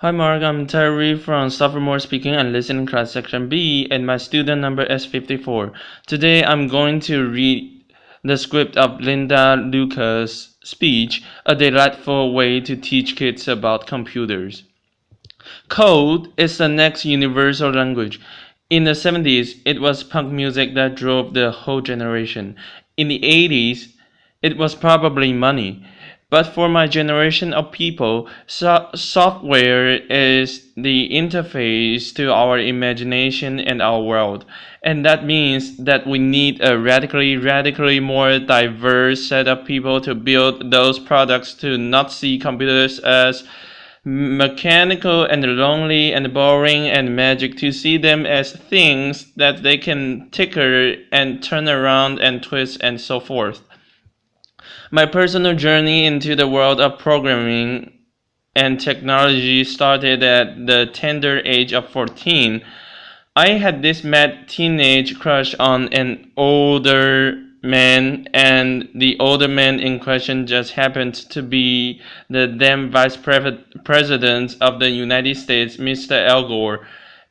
Hi Mark, I'm Terry from Sophomore Speaking and Listening Class Section B, and my student number is 54. Today I'm going to read the script of Linda Liukas' speech, A Delightful Way to Teach Kids About Computers. Code is the next universal language. In the 70s, it was punk music that drove the whole generation. In the 80s, it was probably money. But for my generation of people, software is the interface to our imagination and our world. And that means that we need a radically more diverse set of people to build those products, to not see computers as mechanical and lonely and boring and magic, to see them as things that they can tinker and turn around and twist and so forth. My personal journey into the world of programming and technology started at the tender age of 14. I had this mad teenage crush on an older man, and the older man in question just happened to be the then Vice President of the United States, Mr. Al Gore.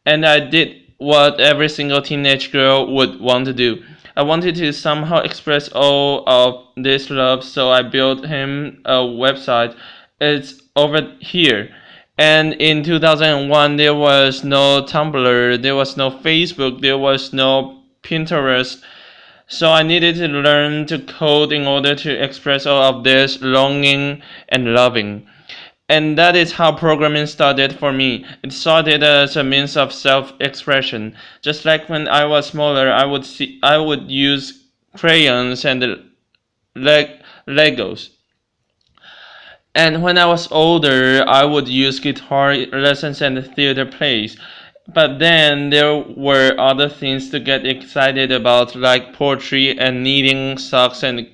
And I did what every single teenage girl would want to do. I wanted to somehow express all of this love, so I built him a website. It's over here. And in 2001, there was no Tumblr, there was no Facebook, there was no Pinterest. So I needed to learn to code in order to express all of this longing and loving. And that is how programming started for me. It started as a means of self-expression. Just like when I was smaller, I would use crayons and Legos. And when I was older, I would use guitar lessons and theater plays. But then there were other things to get excited about, like poetry and knitting socks and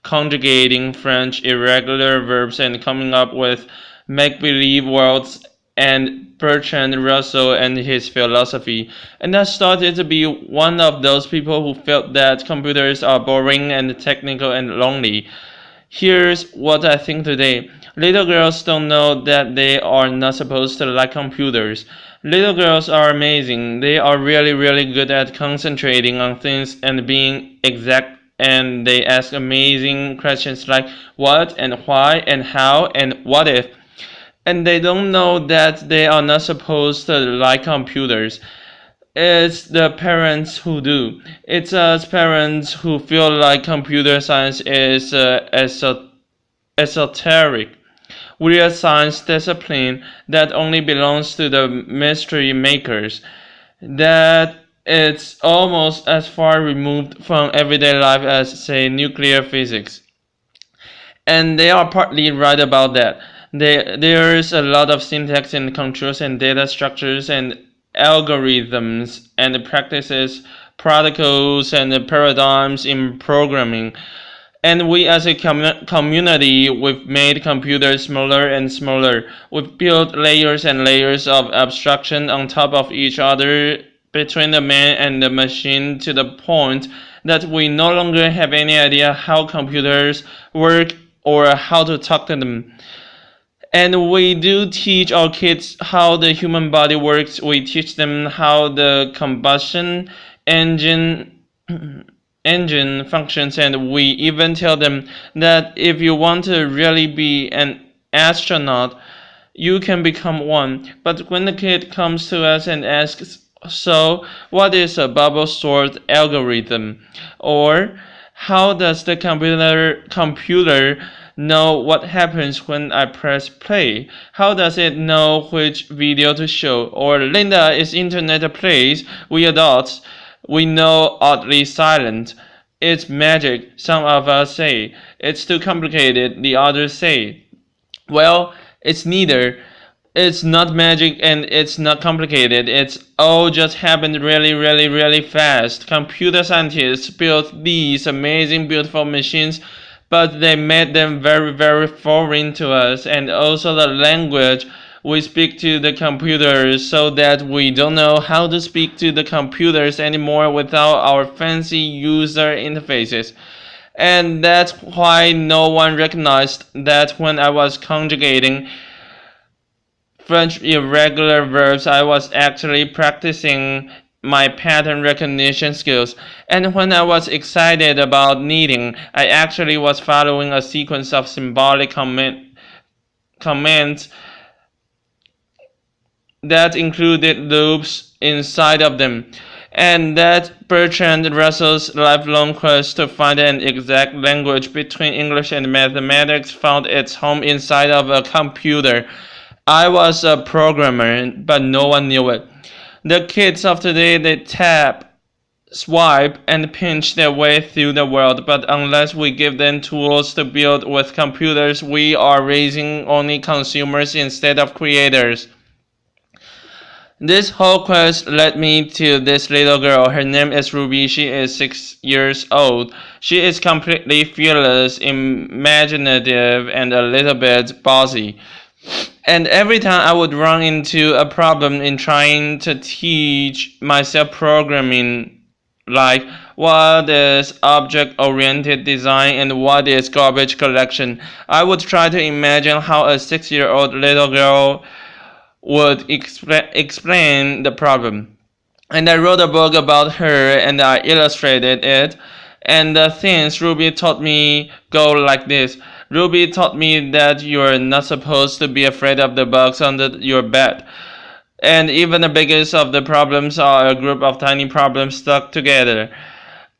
conjugating French irregular verbs and coming up with make-believe worlds and Bertrand Russell and his philosophy. And I started to be one of those people who felt that computers are boring and technical and lonely. Here's what I think today. Little girls don't know that they are not supposed to like computers. Little girls are amazing. They are really good at concentrating on things and being exact, and they ask amazing questions like what and why and how and what if. And they don't know that they are not supposed to like computers. It's the parents who do. It's us parents who feel like computer science is esoteric, weird science discipline that only belongs to the mystery makers, that it's almost as far removed from everyday life as, say, nuclear physics. And they are partly right about that. There's a lot of syntax and controls and data structures and algorithms and practices, protocols and paradigms in programming. And we as a community, we've made computers smaller and smaller. We've built layers and layers of abstraction on top of each other between the man and the machine, to the point that we no longer have any idea how computers work or how to talk to them. And we do teach our kids how the human body works. We teach them how the combustion engine functions, and we even tell them that if you want to really be an astronaut, you can become one. But when the kid comes to us and asks, so what is a bubble sort algorithm? Or how does the computer know what happens when I press play? How does it know which video to show? Or Linda, is internet a place? We adults, we know oddly silent. It's magic, some of us say. It's too complicated, the others say. Well, it's neither. It's not magic and it's not complicated. It's all just happened really fast. Computer scientists built these amazing, beautiful machines, but they made them very foreign to us, and also the language we speak to the computers, so that we don't know how to speak to the computers anymore without our fancy user interfaces. And that's why no one recognized that when I was conjugating French irregular verbs, I was actually practicing my pattern recognition skills. And when I was excited about knitting, I actually was following a sequence of symbolic commands that included loops inside of them. And that Bertrand Russell's lifelong quest to find an exact language between English and mathematics found its home inside of a computer. I was a programmer, but no one knew it. The kids of today, they tap, swipe, and pinch their way through the world, but unless we give them tools to build with computers, we are raising only consumers instead of creators. This whole quest led me to this little girl. Her name is Ruby. She is 6 years old. She is completely fearless, imaginative, and a little bit bossy. And every time I would run into a problem in trying to teach myself programming, like what is object-oriented design and what is garbage collection, I would try to imagine how a 6-year-old little girl would explain the problem. And I wrote a book about her and I illustrated it. And the things Ruby taught me go like this. Ruby taught me that you're not supposed to be afraid of the bugs under your bed. And even the biggest of the problems are a group of tiny problems stuck together.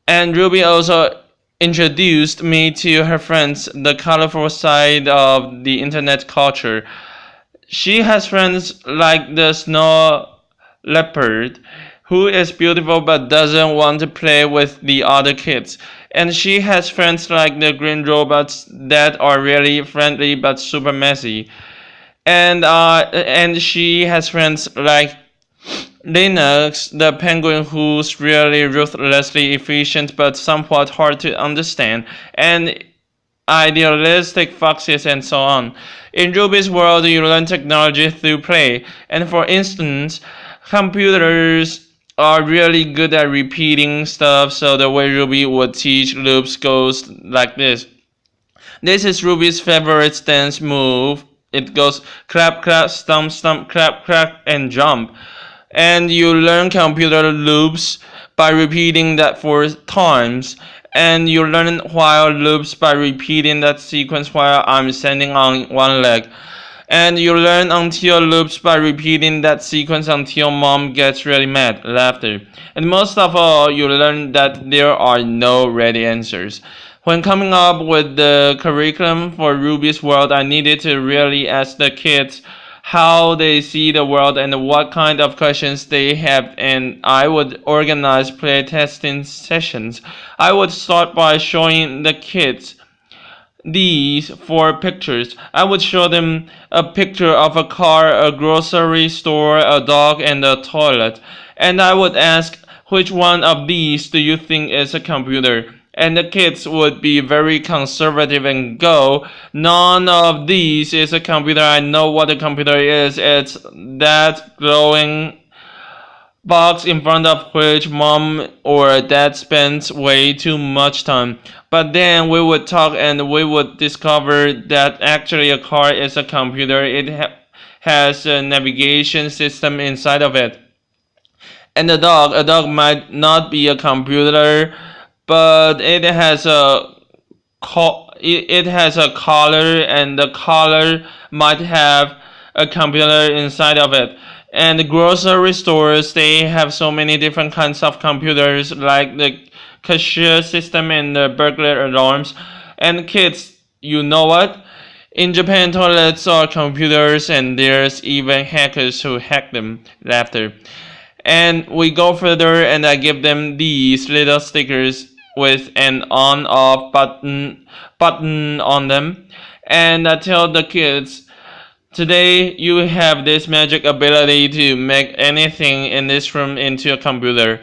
And Ruby also introduced me to her friends, the colorful side of the internet culture. She has friends like the snow leopard, who is beautiful but doesn't want to play with the other kids. And she has friends like the green robots that are really friendly but super messy. And she has friends like Liukas, the penguin who's really ruthlessly efficient but somewhat hard to understand, and idealistic foxes, and so on. In Ruby's world, you learn technology through play, and for instance, computers are really good at repeating stuff, so the way Ruby would teach loops goes like this. This is Ruby's favorite dance move. It goes clap, clap, stomp, stomp, clap, clap, and jump. And you learn computer loops by repeating that 4 times. And you learn while loops by repeating that sequence while I'm standing on one leg. And you learn until loops by repeating that sequence until mom gets really mad. Laughter. And most of all, you learn that there are no ready answers. When coming up with the curriculum for Ruby's world, I needed to really ask the kids how they see the world and what kind of questions they have, and I would organize playtesting sessions. I would start by showing the kids these 4 pictures. I would show them a picture of a car, a grocery store, a dog, and a toilet. And I would ask, which one of these do you think is a computer? And the kids would be very conservative and go, none of these is a computer. I know what a computer is. It's that glowing box in front of which mom or dad spends way too much time. But then we would talk and we would discover that actually a car is a computer. It has a navigation system inside of it. And a dog might not be a computer, but it has a collar, and the collar might have a computer inside of it. And the grocery stores, they have so many different kinds of computers, like the cashier system and the burglar alarms. And kids, you know what? In Japan, toilets are computers, and there's even hackers who hack them. Laughter. And we go further, and I give them these little stickers with an on-off button on them, and I tell the kids, today you have this magic ability to make anything in this room into a computer.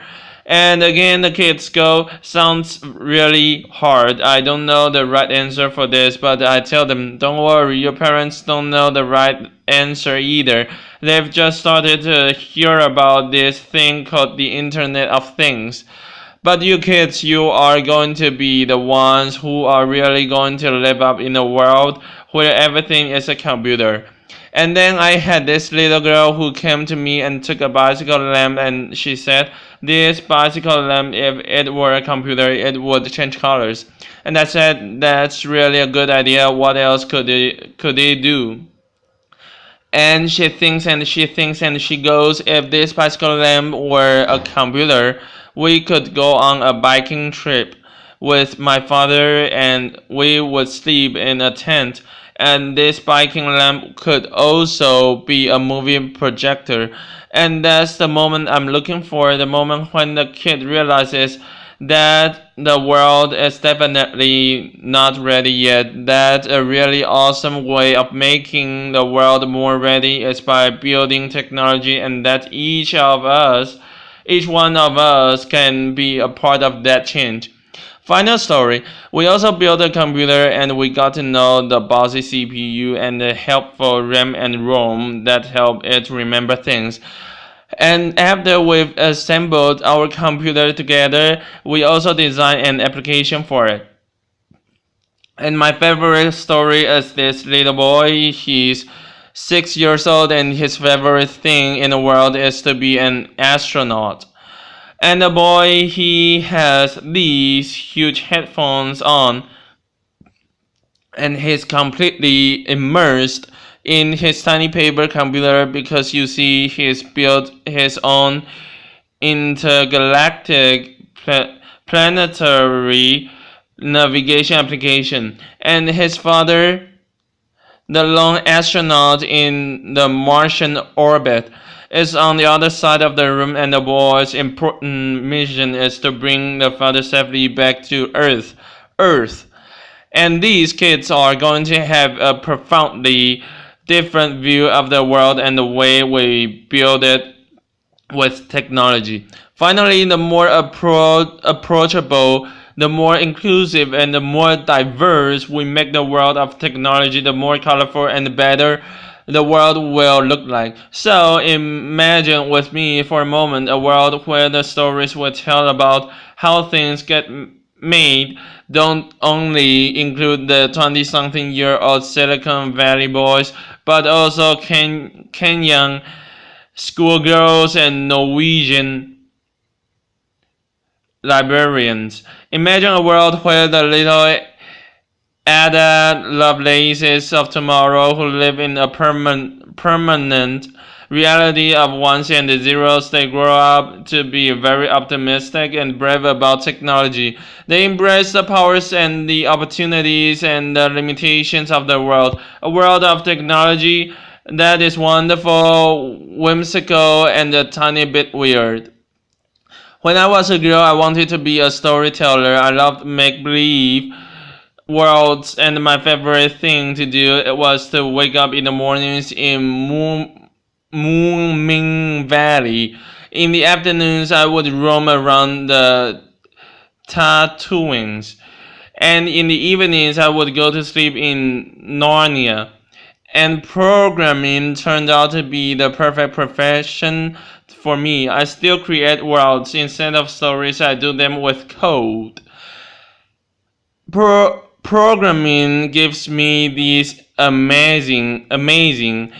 And again the kids go, sounds really hard. I don't know the right answer for this, but I tell them, don't worry, your parents don't know the right answer either. They've just started to hear about this thing called the Internet of Things. But you kids, you are going to be the ones who are really going to live up in a world where everything is a computer. And then I had this little girl who came to me and took a bicycle lamp, and she said, "This bicycle lamp, if it were a computer, it would change colors." And I said, "That's really a good idea. What else could they do?" And she thinks and she thinks and she goes, "If this bicycle lamp were a computer, we could go on a biking trip with my father and we would sleep in a tent. And this biking lamp could also be a movie projector." And that's the moment I'm looking for, the moment when the kid realizes that the world is definitely not ready yet. That a really awesome way of making the world more ready is by building technology, and that each one of us can be a part of that change. Final story. We also built a computer and we got to know the bossy CPU and the helpful RAM and ROM that help it remember things. And after we've assembled our computer together, we also designed an application for it. And my favorite story is this little boy. He's 6 years old, and his favorite thing in the world is to be an astronaut. And the boy, he has these huge headphones on, and he's completely immersed in his tiny paper computer because you see he's built his own intergalactic planetary navigation application. And his father, the lone astronaut in the Martian orbit, is on the other side of the room, and the boy's important mission is to bring the father safely back to Earth. And these kids are going to have a profoundly different view of the world and the way we build it with technology. Finally, the more approachable, the more inclusive, and the more diverse we make the world of technology, the more colorful and better the world will look like. So imagine with me for a moment a world where the stories we tell about how things get made don't only include the 20-something-year-old Silicon Valley boys, but also Kenyan schoolgirls and Norwegian librarians. Imagine a world where the little Ada Lovelaces of tomorrow who live in a permanent reality of ones and zeros, they grow up to be very optimistic and brave about technology. They embrace the powers and the opportunities and the limitations of the world. A world of technology that is wonderful, whimsical, and a tiny bit weird. When I was a girl, I wanted to be a storyteller. I loved make-believe worlds, and my favorite thing to do was to wake up in the mornings in Moonming Valley. In the afternoons, I would roam around the Tatooines, and in the evenings, I would go to sleep in Narnia. And programming turned out to be the perfect profession for me. I still create worlds. Instead of stories, I do them with code. Programming gives me this amazing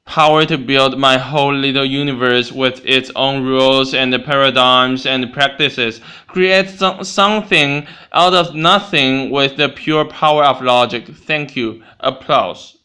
power to build my whole little universe with its own rules and paradigms and practices. Create something out of nothing with the pure power of logic. Thank you. Applause.